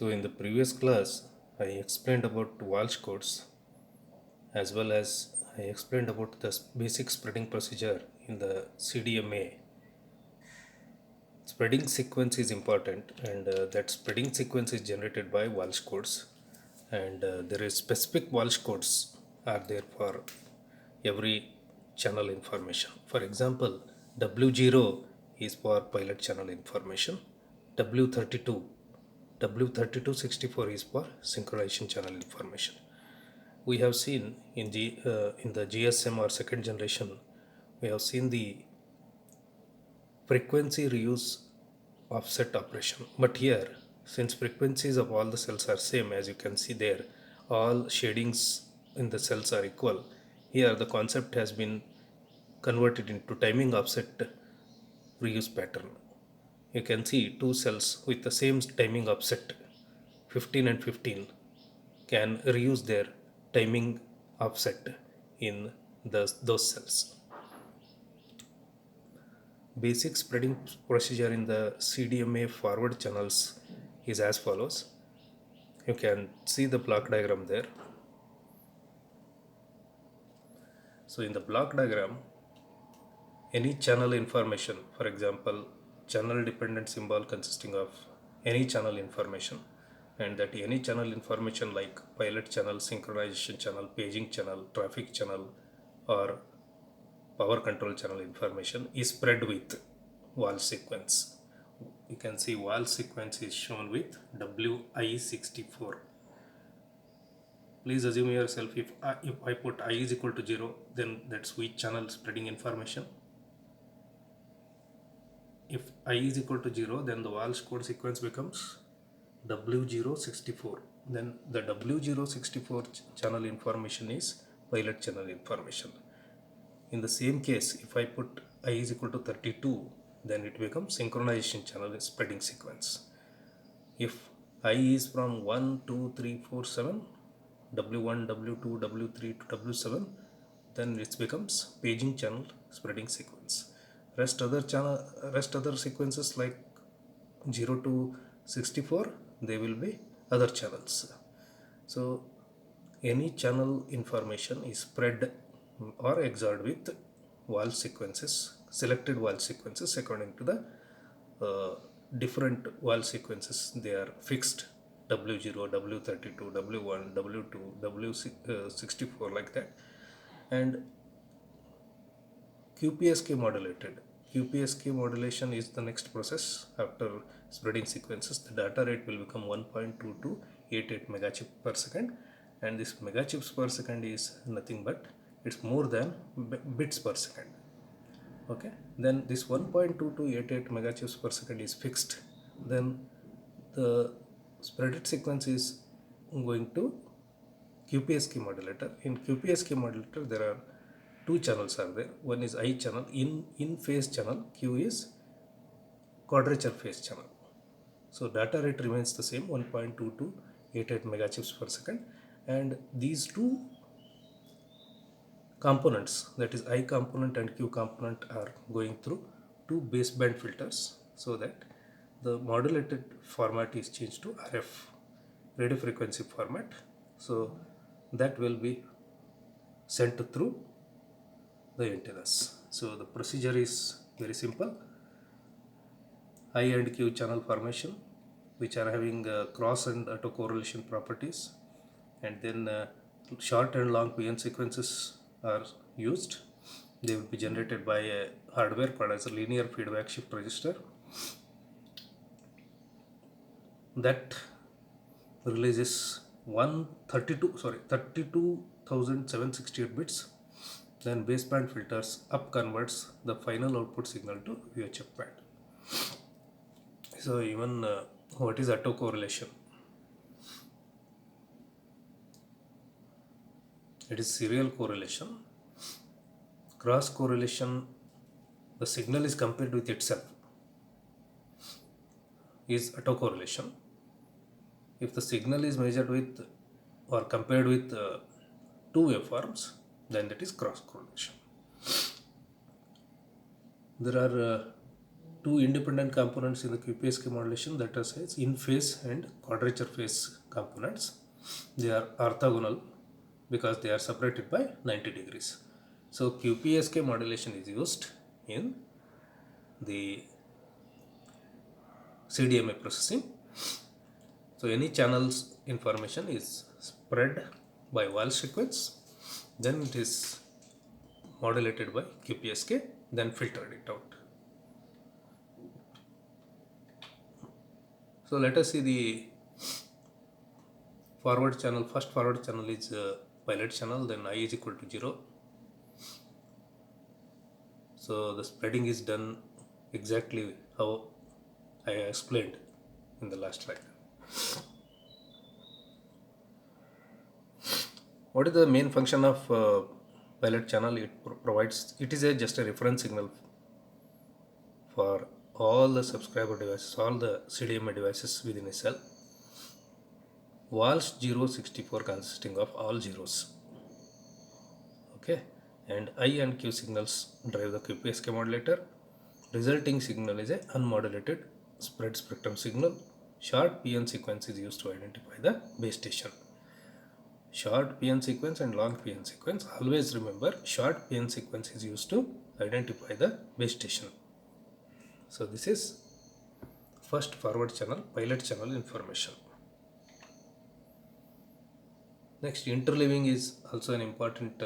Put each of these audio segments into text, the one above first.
So in the previous class, I explained about Walsh codes as well as I explained about the basic spreading procedure in the CDMA. Spreading sequence is important, and that spreading sequence is generated by Walsh codes, and there is specific Walsh codes are there for every channel information. For example, W0 is for pilot channel information, W32 W3264 is for synchronization channel information. We have seen in the GSM or second generation, we have seen the frequency reuse offset operation. But here, since frequencies of all the cells are same, as you can see there, all shadings in the cells are equal. Here, the concept has been converted into timing offset reuse pattern. You can see two cells with the same timing offset 15 and 15 can reuse their timing offset in those cells. Basic spreading procedure in the CDMA forward channels is as follows. You can see the block diagram there. So in the block diagram, any channel information, for example, channel dependent symbol consisting of any channel information, and that any channel information like pilot channel, synchronization channel, paging channel, traffic channel, or power control channel information is spread with Walsh sequence. You can see Walsh sequence is shown with WI64. Please assume yourself, if I put I is equal to 0, then that's which channel spreading information. If I is equal to 0, then the Walsh code sequence becomes W064. Then the W064 channel information is pilot channel information. In the same case, if I put I is equal to 32, then it becomes synchronization channel spreading sequence. If I is from 1, 2, 3, 4, 7, W1, W2, W3 to W7, then it becomes paging channel spreading sequence. Rest other sequences like 0 to 64, they will be other channels. So any channel information is spread or XORed with Walsh sequences, selected Walsh sequences according to the different Walsh sequences. They are fixed: W0, W32, W1, W2, W64, like that. And QPSK modulated. QPSK modulation is the next process after spreading sequences. The data rate will become 1.2288 megachip per second, and this megachips per second is nothing but it's more than bits per second. Okay, then this 1.2288 megachips per second is fixed. Then the spreaded sequence is going to QPSK modulator. In QPSK modulator, there are two channels are there. One is I channel, in phase channel. Q is quadrature phase channel. So data rate remains the same, 1.2288 megachips per second, and these two components, that is I component and Q component, are going through two baseband filters, so that the modulated format is changed to RF, radio frequency format. So that will be sent through the antennas. So the procedure is very simple. I and Q channel formation, which are having cross and autocorrelation properties, and then short and long PN sequences are used. They will be generated by a hardware called as a linear feedback shift register that releases 32,768 bits. Then baseband filters up converts the final output signal to VHF band. So even what is autocorrelation? It is serial correlation. Cross correlation, the signal is compared with itself, is autocorrelation. If the signal is measured with or compared with two waveforms, then that is cross correlation. There are two independent components in the QPSK modulation, that is in phase and quadrature phase components. They are orthogonal because they are separated by 90 degrees. So QPSK modulation is used in the CDMA processing. So any channel's information is spread by Walsh sequence, then it is modulated by QPSK, then filtered it out. So let us see the forward channel. First forward channel is pilot channel, then I is equal to 0. So the spreading is done exactly how I explained in the last slide. What is the main function of pilot channel? It provides, it is just a reference signal for all the subscriber devices, all the CDMA devices within a cell. Walsh 064 consisting of all zeros. Okay, and I and Q signals drive the QPSK modulator. Resulting signal is a unmodulated spread spectrum signal. Short PN sequence is used to identify the base station. Short PN sequence and long PN sequence. Always remember, short PN sequence is used to identify the base station. So this is first forward channel, pilot channel information. Next, interleaving is also an important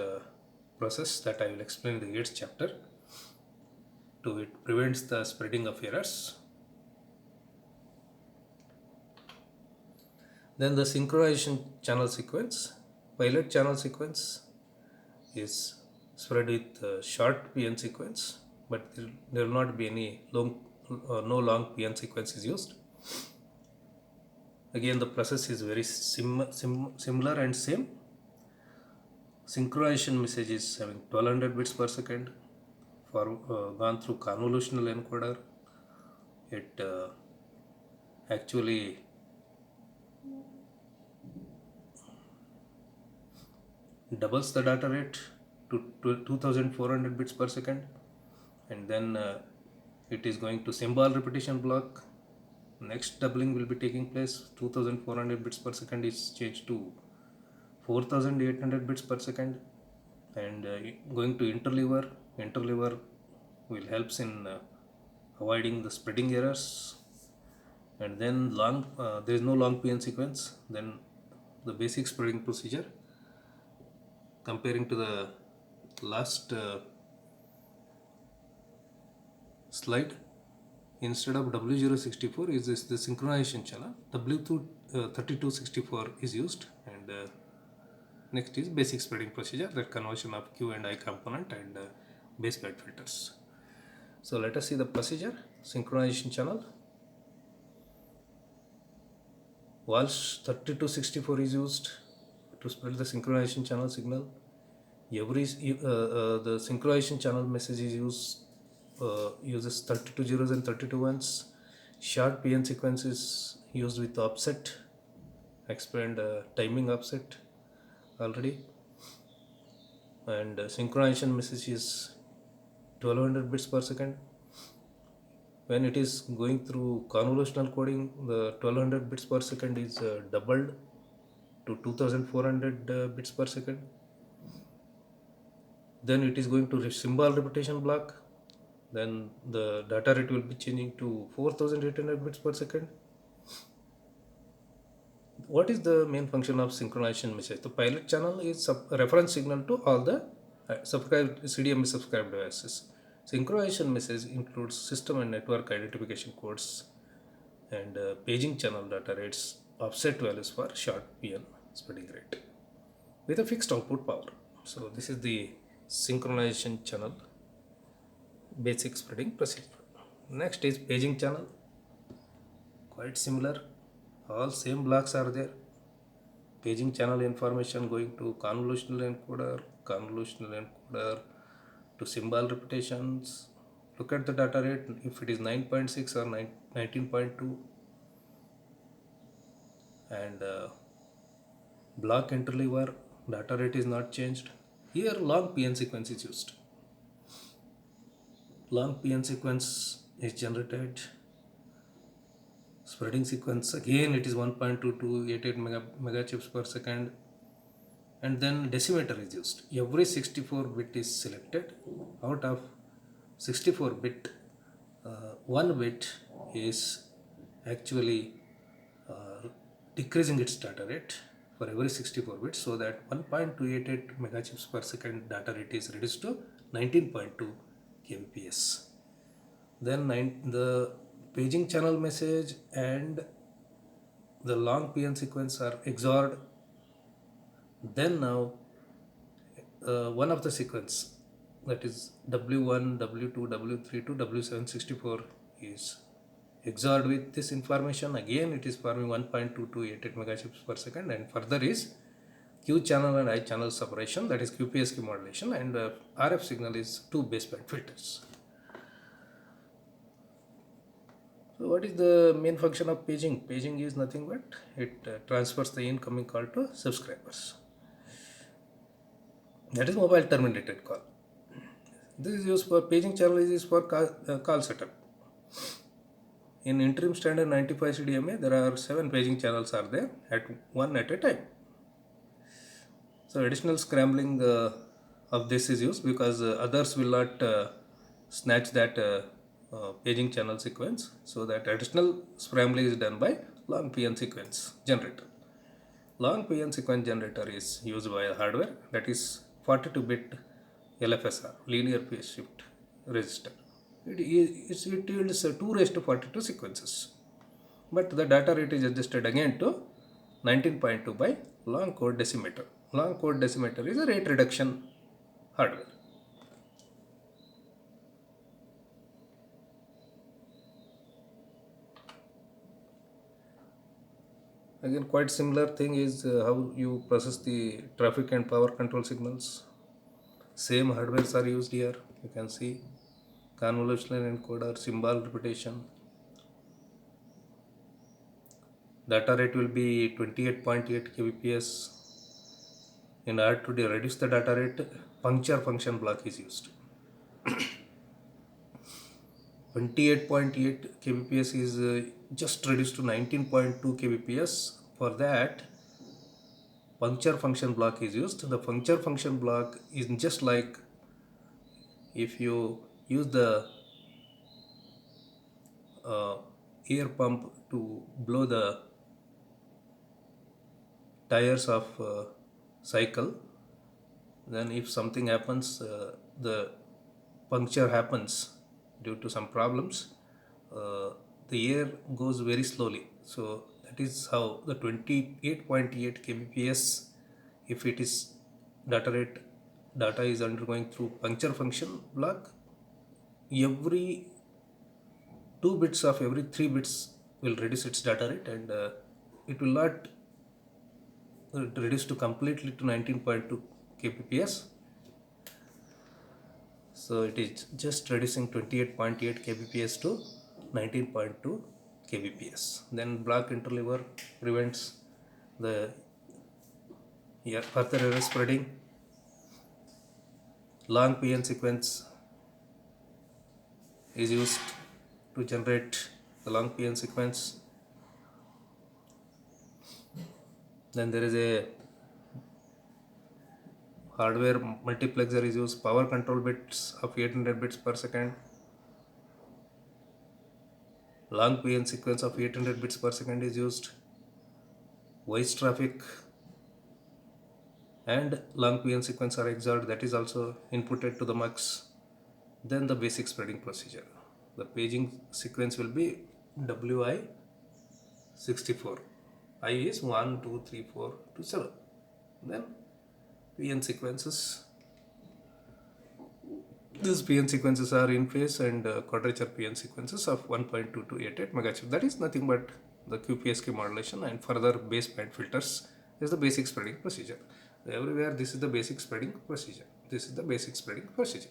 process that I will explain in the 8th chapter. It prevents the spreading of errors. Then the synchronization channel sequence. Pilot channel sequence is spread with short PN sequence, but there will not be any long, no long PN sequence is used. Again, the process is very similar and same. Synchronization message is having 1200 bits per second. For gone through convolutional encoder, it actually doubles the data rate to 2400 bits per second, and then it is going to symbol repetition block. Next doubling will be taking place. 2400 bits per second is changed to 4800 bits per second, and going to interleaver. Interleaver will helps in avoiding the spreading errors. And then long, there is no long PN sequence. Then the basic spreading procedure, comparing to the last slide, instead of W064 is this the synchronization channel. W3264 is used, and next is basic spreading procedure, the conversion of Q and I component and base band filters. So let us see the procedure. Synchronization channel. Walsh 3264 is used to spread the synchronization channel signal. The synchronization channel message is uses 32 zeros and 32 ones. Short PN sequence is used with offset. I explained timing offset already. And synchronization message is 1200 bits per second. When it is going through convolutional coding, the 1200 bits per second is doubled to 2400 bits per second. Then it is going to symbol repetition block. Then the data rate will be changing to 4800 bits per second. What is the main function of synchronization message? The pilot channel is a reference signal to all the CDMA subscribed devices. Synchronization message includes system and network identification codes and paging channel data rates, offset values for short PN spreading rate with a fixed output power. So this is the synchronization channel basic spreading procedure. Next is paging channel. Quite similar. All same blocks are there. Paging channel information going to convolutional encoder to symbol repetitions. Look at the data rate, if it is 9.6 or 19.2, and block interleaver data rate is not changed. Here long PN sequence is used. Long PN sequence is generated. Spreading sequence again, it is 1.2288 megachips per second, and then decimeter is used. Every 64 bit is selected. Out of 64 bit, 1 bit is actually decreasing its data rate for every 64 bits, so that 1.288 megachips per second data rate is reduced to 19.2 kbps. Then the paging channel message and the long PN sequence are XORed. Then now one of the sequence, that is W1, W2, W3 to W764 is XORed with this information. Again it is forming 1.2288 megachips per second, and further is Q channel and I channel separation, that is QPSK modulation, and RF signal is 2 baseband filters. So what is the main function of paging? Paging is nothing but it transfers the incoming call to subscribers. That is mobile terminated call. This is used for paging channel is used for call setup. In interim standard 95 CDMA, there are 7 paging channels are there one at a time. So additional scrambling of this is used because others will not snatch that paging channel sequence. So that additional scrambling is done by long PN sequence generator. Long PN sequence generator is used by hardware, that is 42-bit LFSR, linear phase shift register. It yields 2^42 sequences. But the data rate is adjusted again to 19.2 by long code decimeter. Long code decimeter is a rate reduction hardware. Again, quite similar thing is how you process the traffic and power control signals. Same hardwares are used here. You can see convolutional encoder, symbol repetition. Data rate will be 28.8 kbps. In order to reduce the data rate, puncture function block is used. 28.8 kbps is just reduced to 19.2 kbps. For that, puncture function block is used. The puncture function block is just like if you use the air pump to blow the tires of cycle, then if something happens, the puncture happens due to some problems, the air goes very slowly. So that is how the 28.8 kbps, if it is data is undergoing through puncture function block, every 2 bits of every 3 bits will reduce its data rate, and it will not reduce to completely to 19.2 kbps. So it is just reducing 28.8 kbps to 19.2 kbps. Then block interleaver prevents the further error spreading. Long PN sequence is used to generate the long PN sequence. Then there is a hardware multiplexer is used, power control bits of 800 bits per second. Long PN sequence of 800 bits per second is used. Voice traffic and long PN sequence are XORed, that is also inputted to the mux. Then the basic spreading procedure. The paging sequence will be WI64. I is 1, 2, 3, 4 to 7. Then PN sequences. These PN sequences are in phase and quadrature PN sequences of 1.2288 megachips. That is nothing but the QPSK modulation, and further baseband filters is the basic spreading procedure. Everywhere this is the basic spreading procedure. This is the basic spreading procedure.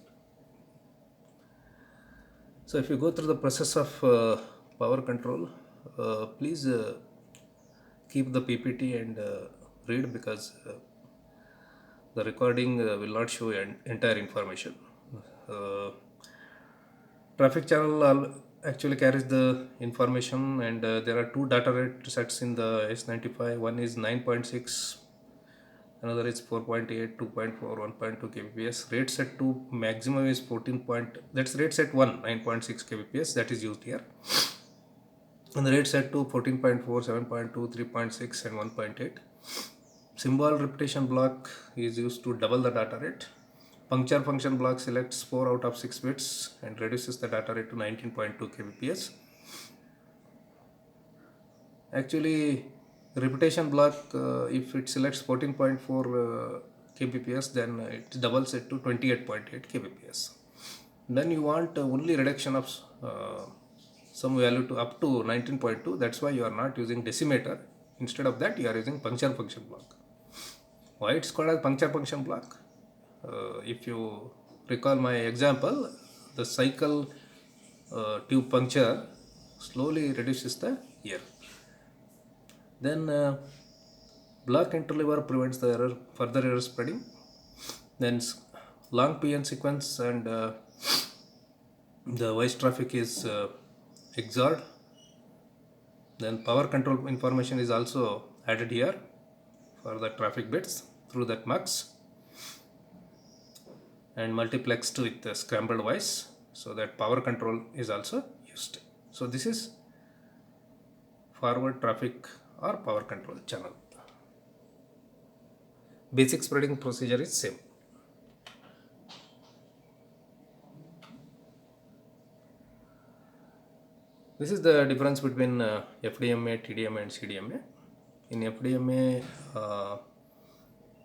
So if you go through the process of power control, please keep the PPT and read, because the recording will not show entire information. Traffic channel actually carries the information, and there are two data rate sets in the S95. One is 9.6, another is 4.8, 2.4, 1.2 kbps. Rate set 2 maximum is 14 point, that's rate set 1 9.6 kbps, that is used here. And the rate set to 14.4, 7.2, 3.6 and 1.8. Symbol repetition block is used to double the data rate. Puncture function block selects 4 out of 6 bits and reduces the data rate to 19.2 kbps. Actually, repetition block, if it selects 14.4 kbps, then it doubles it to 28.8 kbps. Then you want only reduction of some value to up to 19.2. That's why you are not using decimator. Instead of that, you are using puncture function block. Why it's called as puncture function block? If you recall my example, the cycle tube puncture slowly reduces the error. Then block interleaver prevents the error, further error spreading. Then long PN sequence and the voice traffic is XORed. Then power control information is also added here for the traffic bits through that mux, and multiplexed with the scrambled voice, so that power control is also used. So this is forward traffic or power control channel. Basic spreading procedure is same. This is the difference between FDMA, TDMA and CDMA. In FDMA,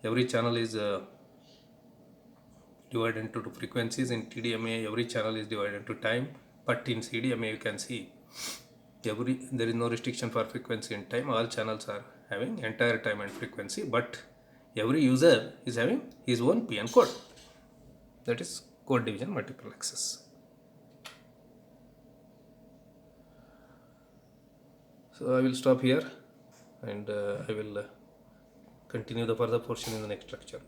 every channel is divided into two frequencies. In TDMA, every channel is divided into time. But in CDMA, you can see there is no restriction for frequency and time. All channels are having entire time and frequency, but every user is having his own PN code. That is code division multiplexes. So I will stop here, and I will continue the further portion in the next lecture.